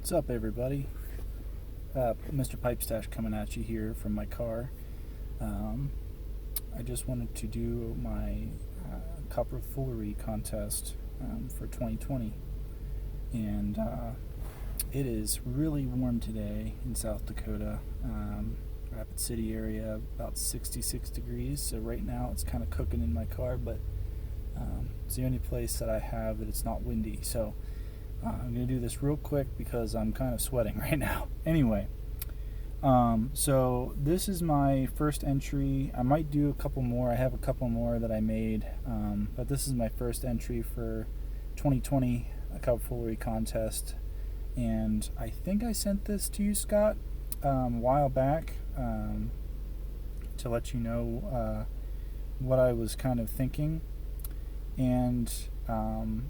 What's up, everybody? Mr. Pipe Stash coming at you here from my car. I just wanted to do my Cobfoolery Contest for 2020, and it is really warm today in South Dakota. Rapid City area, about 66 degrees. So right now it's kind of cooking in my car, but it's the only place that I have that it's not windy. So I'm going to do this real quick because I'm kind of sweating right now. Anyway, so this is my first entry. I might do a couple more. I have a couple more that I made, but this is my first entry for 2020 Cobfoolery Contest. And I think I sent this to you, Scott, a while back to let you know what I was kind of thinking. And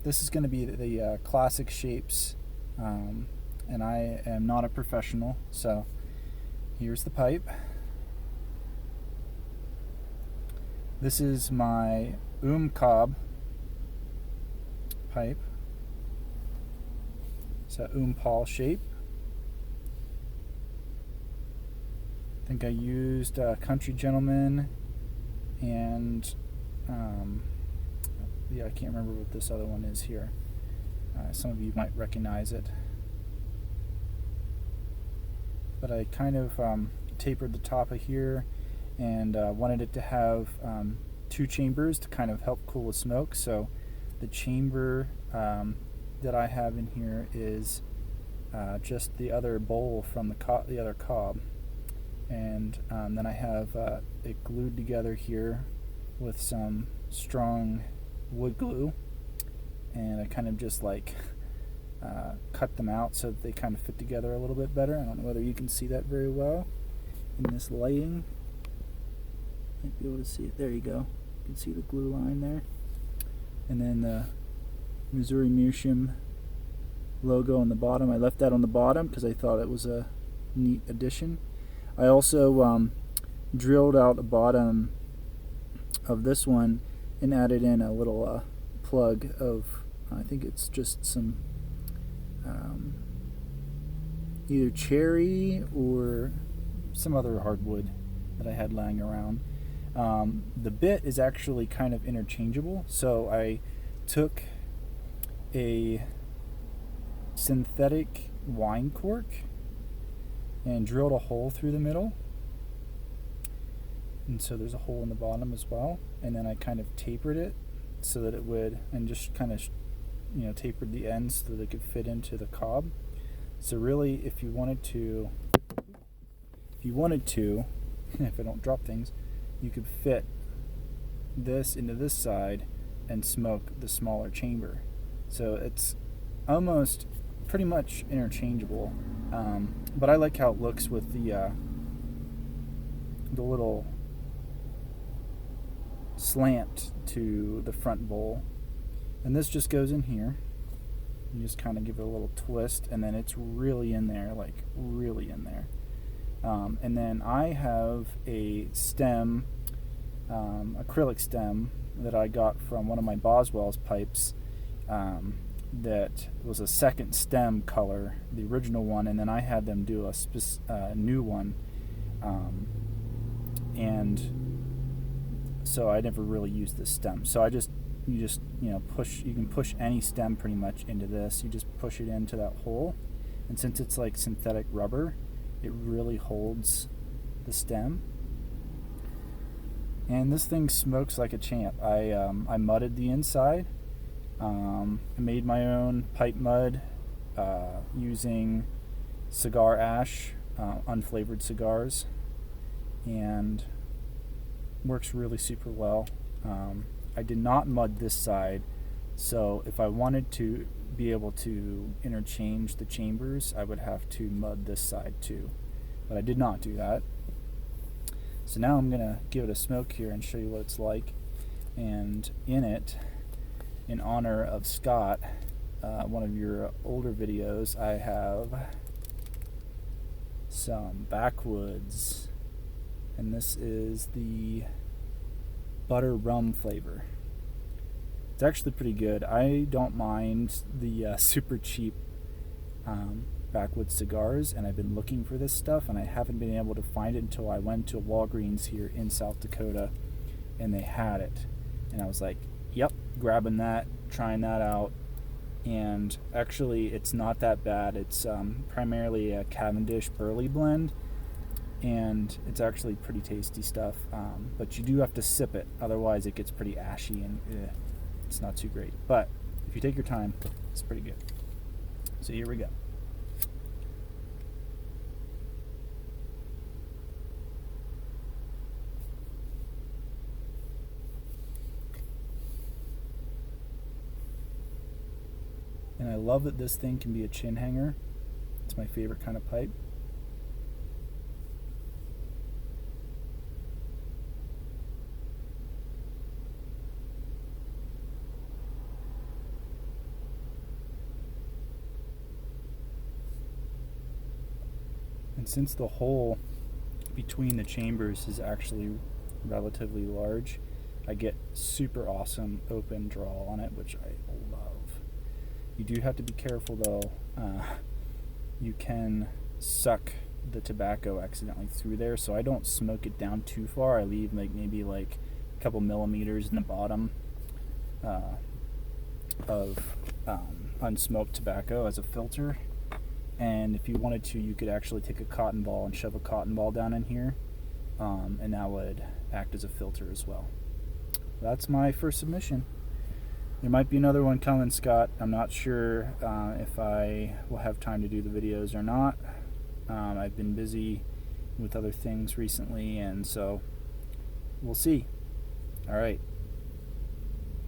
this is going to be the classic shapes, and I am not a professional, so here's the pipe. This is my Oom Cob pipe. It's a Oom Paul shape. I think I used Country Gentleman and yeah, I can't remember what this other one is here. Some of you might recognize it. But I kind of tapered the top of here and wanted it to have two chambers to kind of help cool the smoke. So the chamber that I have in here is just the other bowl from the other cob. And then I have it glued together here with some strong wood glue, and I kind of just like cut them out so that they kind of fit together a little bit better. I don't know whether you can see that very well in this lighting. Might be able to see it. There you go. You can see the glue line there, and then the Missouri Meerschaum logo on the bottom. I left that on the bottom because I thought it was a neat addition. I also drilled out the bottom of this one and added in a little plug of, I think it's just some either cherry or some other hardwood that I had lying around. The bit is actually kind of interchangeable, so I took a synthetic wine cork and drilled a hole through the middle, and so there's a hole in the bottom as well, and then I kind of tapered it so that it would, and just kind of tapered the ends so that it could fit into the cob. So really, if you wanted to if I don't drop things, you could fit this into this side and smoke the smaller chamber. So it's almost pretty much interchangeable, but I like how it looks with the little slant to the front bowl. And this just goes in here. You just kind of give it a little twist, and then it's really in there, like really in there. And then I have a stem, acrylic stem that I got from one of my Boswell's pipes, that was a second stem color, the original one, and then I had them do a new one, and so I never really used this stem. So you can push any stem pretty much into this. You just push it into that hole, and since it's like synthetic rubber, it really holds the stem. And this thing smokes like a champ. I mudded the inside. I made my own pipe mud using cigar ash, unflavored cigars, and works really super well. I did not mud this side, so if I wanted to be able to interchange the chambers, I would have to mud this side too, but I did not do that. So now I'm gonna give it a smoke here and show you what it's like. And in it, in honor of Scott, one of your older videos, I have some backwoods, and this is the butter rum flavor. It's actually pretty good. I don't mind the super cheap backwoods cigars, and I've been looking for this stuff, and I haven't been able to find it until I went to Walgreens here in South Dakota, and they had it. And I was like, yep, grabbing that, trying that out. And actually, it's not that bad. It's primarily a Cavendish Burley blend, and it's actually pretty tasty stuff. But you do have to sip it, otherwise it gets pretty ashy and it's not too great. But if you take your time, it's pretty good. So here we go. And I love that this thing can be a chin hanger. It's my favorite kind of pipe. And since the hole between the chambers is actually relatively large, I get super awesome open draw on it, which I love. You do have to be careful though. You can suck the tobacco accidentally through there, so I don't smoke it down too far. I leave maybe a couple millimeters in the bottom of unsmoked tobacco as a filter. And if you wanted to, you could actually take a cotton ball and shove a cotton ball down in here, and that would act as a filter as well. That's my first submission. There might be another one coming, Scott. I'm not sure if I will have time to do the videos or not. I've been busy with other things recently, and so we'll see. All right.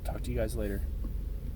Talk to you guys later.